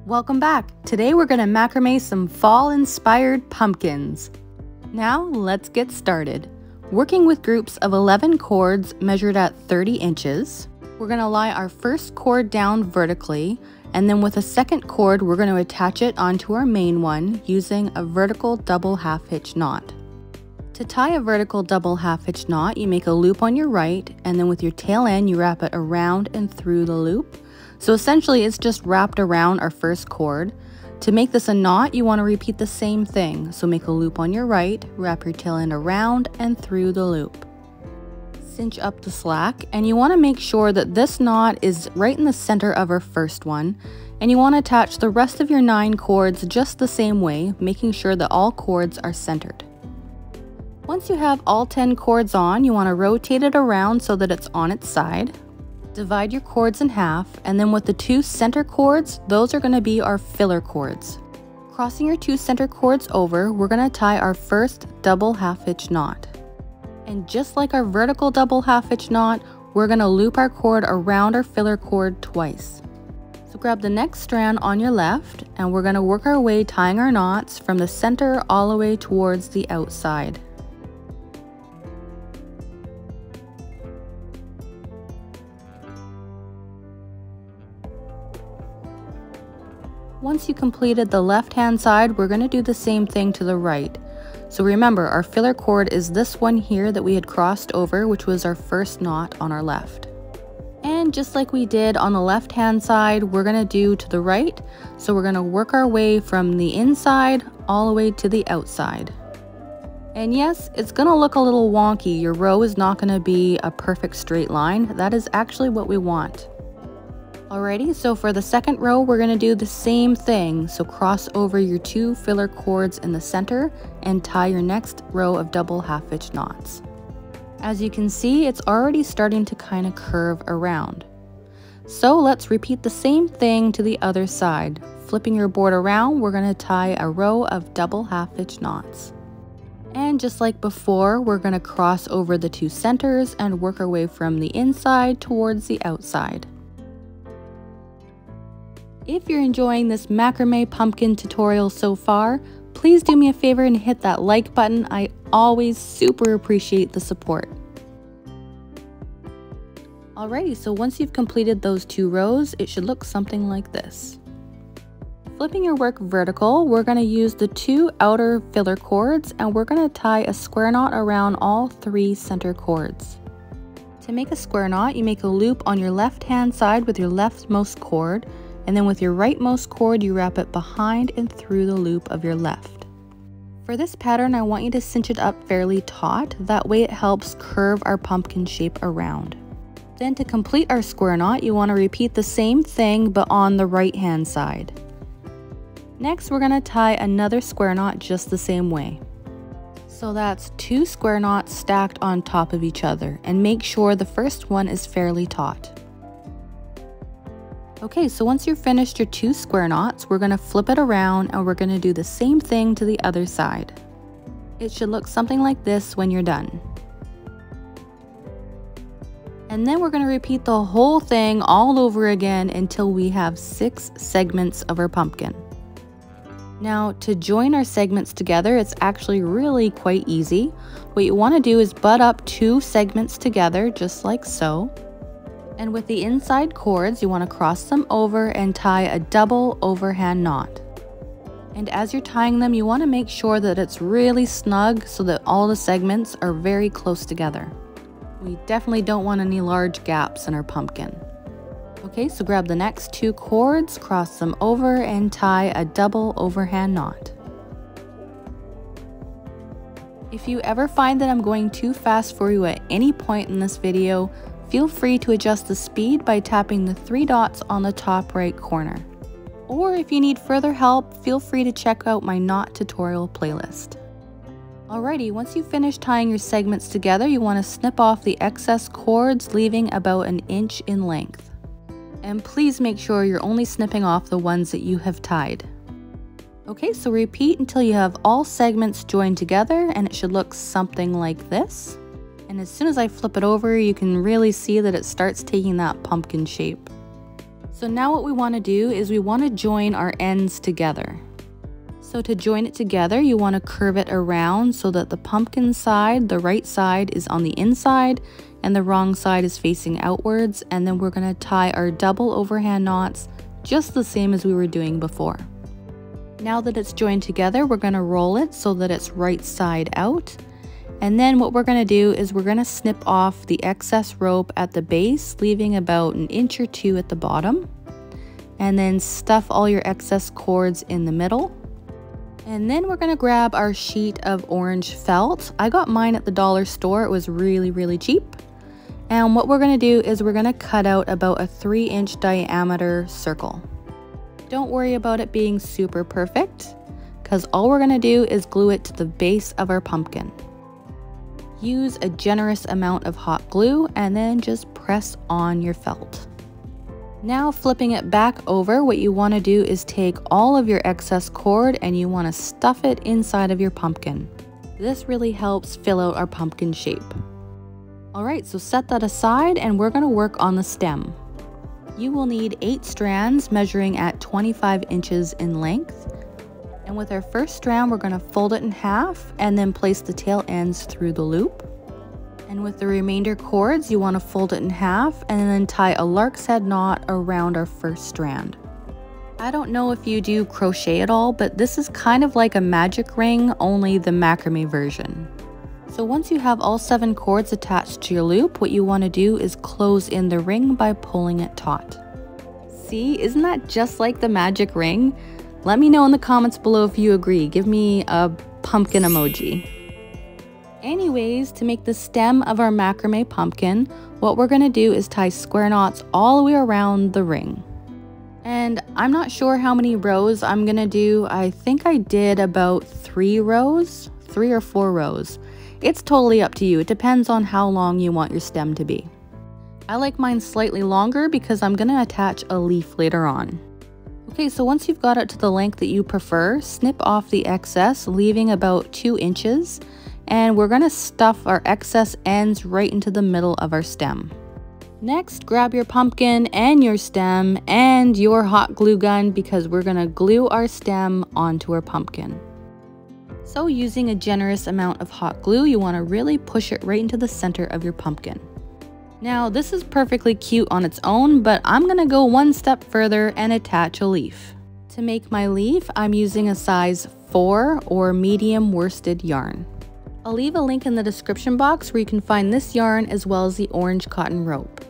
Welcome back! Today we're going to macrame some fall-inspired pumpkins. Now let's get started. Working with groups of 11 cords measured at 30 inches, we're going to lie our first cord down vertically, and then with a second cord we're going to attach it onto our main one using a vertical double half-hitch knot. To tie a vertical double half-hitch knot, you make a loop on your right, and then with your tail end you wrap it around and through the loop. So essentially it's just wrapped around our first cord. To make this a knot, you want to repeat the same thing. So make a loop on your right, wrap your tail end around and through the loop. Cinch up the slack, and you want to make sure that this knot is right in the center of our first one. And you want to attach the rest of your 9 cords just the same way, making sure that all cords are centered. Once you have all 10 cords on, you want to rotate it around so that it's on its side. Divide your cords in half, and then with the 2 center cords, those are going to be our filler cords. Crossing your 2 center cords over, we're going to tie our first double half-hitch knot. And just like our vertical double half-hitch knot, we're going to loop our cord around our filler cord twice. So grab the next strand on your left, and we're going to work our way tying our knots from the center all the way towards the outside. Once you completed the left-hand side, we're going to do the same thing to the right. So remember, our filler cord is this one here that we had crossed over, which was our first knot on our left. And just like we did on the left-hand side, we're going to do to the right. So we're going to work our way from the inside all the way to the outside. And yes, it's going to look a little wonky. Your row is not going to be a perfect straight line. That is actually what we want. Alrighty, so for the second row, we're going to do the same thing. So cross over your 2 filler cords in the center and tie your next row of double half-hitch knots. As you can see, it's already starting to kind of curve around. So let's repeat the same thing to the other side. Flipping your board around, we're going to tie a row of double half-hitch knots. And just like before, we're going to cross over the 2 centers and work our way from the inside towards the outside. If you're enjoying this macrame pumpkin tutorial so far, please do me a favor and hit that like button. I always super appreciate the support. Alrighty, so once you've completed those 2 rows, it should look something like this. Flipping your work vertical, we're going to use the 2 outer filler cords, and we're going to tie a square knot around all 3 center cords. To make a square knot, you make a loop on your left-hand side with your leftmost cord, and then with your rightmost cord, you wrap it behind and through the loop of your left. For this pattern, I want you to cinch it up fairly taut. That way it helps curve our pumpkin shape around. Then to complete our square knot, you want to repeat the same thing but on the right-hand side. Next, we're going to tie another square knot just the same way. So that's 2 square knots stacked on top of each other, and make sure the first one is fairly taut. Okay, so once you've finished your 2 square knots, we're going to flip it around and we're going to do the same thing to the other side. It should look something like this when you're done. And then we're going to repeat the whole thing all over again until we have 6 segments of our pumpkin. Now, to join our segments together, it's actually really quite easy. What you want to do is butt up 2 segments together, just like so. And with the inside cords, you want to cross them over and tie a double overhand knot. And as you're tying them, you want to make sure that it's really snug so that all the segments are very close together. We definitely don't want any large gaps in our pumpkin. Okay, so grab the next 2 cords, cross them over, and tie a double overhand knot. If you ever find that I'm going too fast for you at any point in this video, feel free to adjust the speed by tapping the 3 dots on the top right corner. Or if you need further help, feel free to check out my knot tutorial playlist. Alrighty, once you've finished tying your segments together, you want to snip off the excess cords, leaving about 1 inch in length. And please make sure you're only snipping off the ones that you have tied. Okay, so repeat until you have all segments joined together, and it should look something like this. And as soon as I flip it over, you can really see that it starts taking that pumpkin shape. So now what we want to do is we want to join our ends together. So to join it together, you want to curve it around so that the pumpkin side, the right side, is on the inside and the wrong side is facing outwards. And then we're going to tie our double overhand knots just the same as we were doing before. Now that it's joined together, we're going to roll it so that it's right side out. And then what we're going to do is we're going to snip off the excess rope at the base, leaving about an inch or two at the bottom. And then stuff all your excess cords in the middle. And then we're going to grab our sheet of orange felt. I got mine at the dollar store. It was really cheap. And what we're going to do is we're going to cut out about a 3-inch diameter circle. Don't worry about it being super perfect, because all we're going to do is glue it to the base of our pumpkin. Use a generous amount of hot glue and then just press on your felt. Now flipping it back over, what you want to do is take all of your excess cord and you want to stuff it inside of your pumpkin. This really helps fill out our pumpkin shape. Alright, so set that aside and we're going to work on the stem. You will need 8 strands measuring at 25 inches in length. And with our first strand, we're going to fold it in half and then place the tail ends through the loop. And with the remainder cords, you want to fold it in half and then tie a lark's head knot around our first strand. I don't know if you do crochet at all, but this is kind of like a magic ring, only the macrame version. So once you have all 7 cords attached to your loop, what you want to do is close in the ring by pulling it taut. See, isn't that just like the magic ring? Let me know in the comments below if you agree. Give me a pumpkin emoji. Anyways, to make the stem of our macrame pumpkin, what we're going to do is tie square knots all the way around the ring. And I'm not sure how many rows I'm going to do. I think I did about 3 rows, 3 or 4 rows. It's totally up to you. It depends on how long you want your stem to be. I like mine slightly longer because I'm going to attach a leaf later on. Okay, so once you've got it to the length that you prefer, snip off the excess, leaving about 2 inches. And we're going to stuff our excess ends right into the middle of our stem. Next, grab your pumpkin and your stem and your hot glue gun because we're going to glue our stem onto our pumpkin. So using a generous amount of hot glue, you want to really push it right into the center of your pumpkin. Now this is perfectly cute on its own, but I'm going to go one step further and attach a leaf. To make my leaf, I'm using a size 4 or medium worsted yarn. I'll leave a link in the description box where you can find this yarn as well as the orange cotton rope.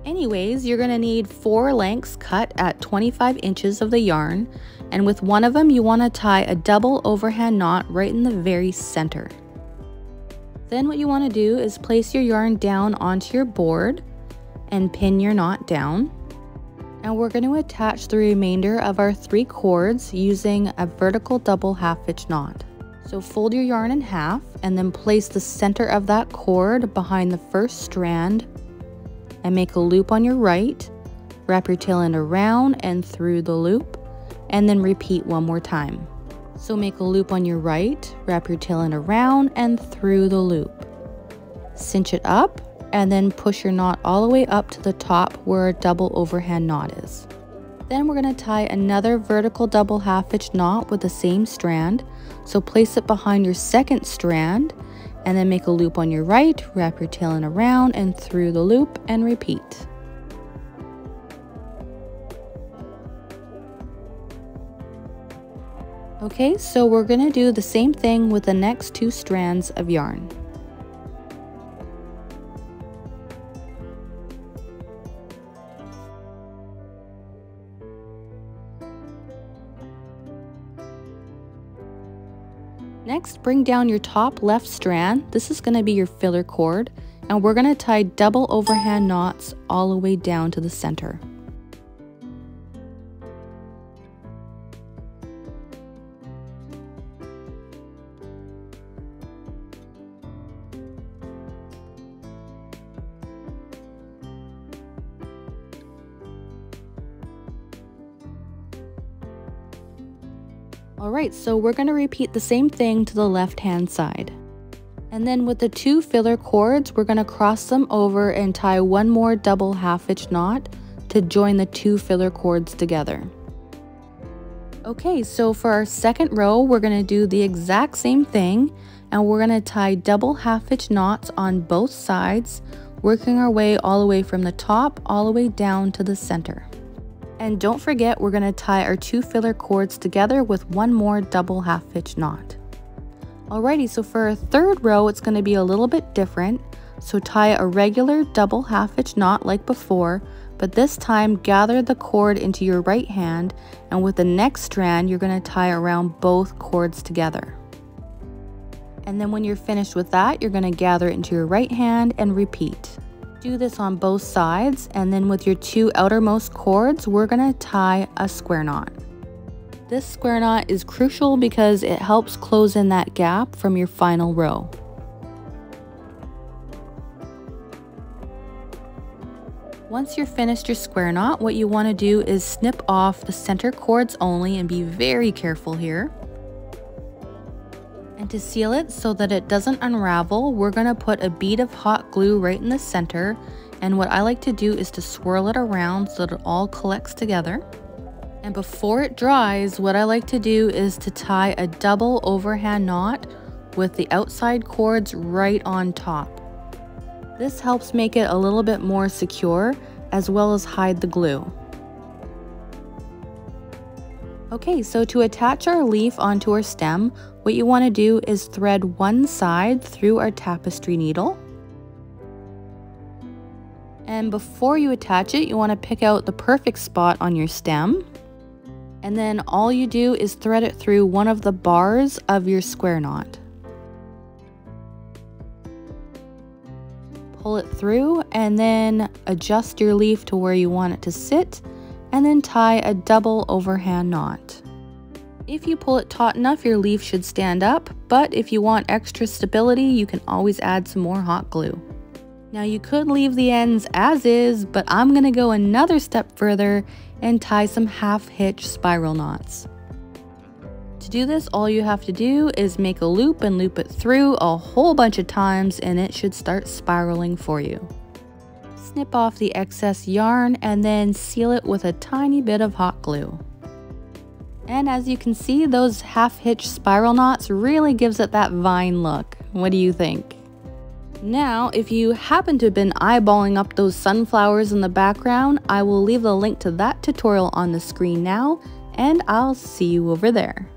Anyways, you're going to need 4 lengths cut at 25 inches of the yarn, and with one of them you want to tie a double overhand knot right in the very center. Then what you want to do is place your yarn down onto your board and pin your knot down. And we're going to attach the remainder of our 3 cords using a vertical double half-hitch knot. So fold your yarn in half and then place the center of that cord behind the first strand and make a loop on your right, wrap your tail end around and through the loop, and then repeat one more time. So make a loop on your right, wrap your tail end around and through the loop. Cinch it up and then push your knot all the way up to the top where a double overhand knot is. Then we're going to tie another vertical double half-hitch knot with the same strand. So place it behind your second strand and then make a loop on your right, wrap your tail end around and through the loop and repeat. Okay, so we're going to do the same thing with the next 2 strands of yarn. Next, bring down your top left strand. This is going to be your filler cord, and we're going to tie double overhand knots all the way down to the center. Alright, so we're going to repeat the same thing to the left hand side. And then with the 2 filler cords, we're going to cross them over and tie one more double half-hitch knot to join the 2 filler cords together. Okay, so for our second row, we're going to do the exact same thing, and we're going to tie double half-hitch knots on both sides, working our way all the way from the top all the way down to the center. And don't forget, we're going to tie our 2 filler cords together with 1 more double half-hitch knot. Alrighty, so for our third row, it's going to be a little bit different. So tie a regular double half-hitch knot like before, but this time gather the cord into your right hand, and with the next strand you're going to tie around both cords together. And then when you're finished with that, you're going to gather it into your right hand and repeat. Do this on both sides, and then with your 2 outermost cords we're going to tie a square knot. This square knot is crucial because it helps close in that gap from your final row. Once you're finished your square knot, what you want to do is snip off the center cords only, and be very careful here. And to seal it so that it doesn't unravel, we're going to put a bead of hot glue right in the center, and what I like to do is to swirl it around so that it all collects together. And before it dries, what I like to do is to tie a double overhand knot with the outside cords right on top. This helps make it a little bit more secure, as well as hide the glue. Okay, so to attach our leaf onto our stem, what you want to do is thread one side through our tapestry needle. And before you attach it, you want to pick out the perfect spot on your stem. And then all you do is thread it through one of the bars of your square knot. Pull it through and then adjust your leaf to where you want it to sit, and then tie a double overhand knot. If you pull it taut enough, your leaf should stand up, but if you want extra stability, you can always add some more hot glue. Now you could leave the ends as is, but I'm going to go another step further and tie some half-hitch spiral knots. To do this, all you have to do is make a loop and loop it through a whole bunch of times, and it should start spiraling for you. Snip off the excess yarn and then seal it with a tiny bit of hot glue. And as you can see, those half-hitch spiral knots really gives it that vine look. What do you think? Now, if you happen to have been eyeballing up those sunflowers in the background, I will leave the link to that tutorial on the screen now, and I'll see you over there.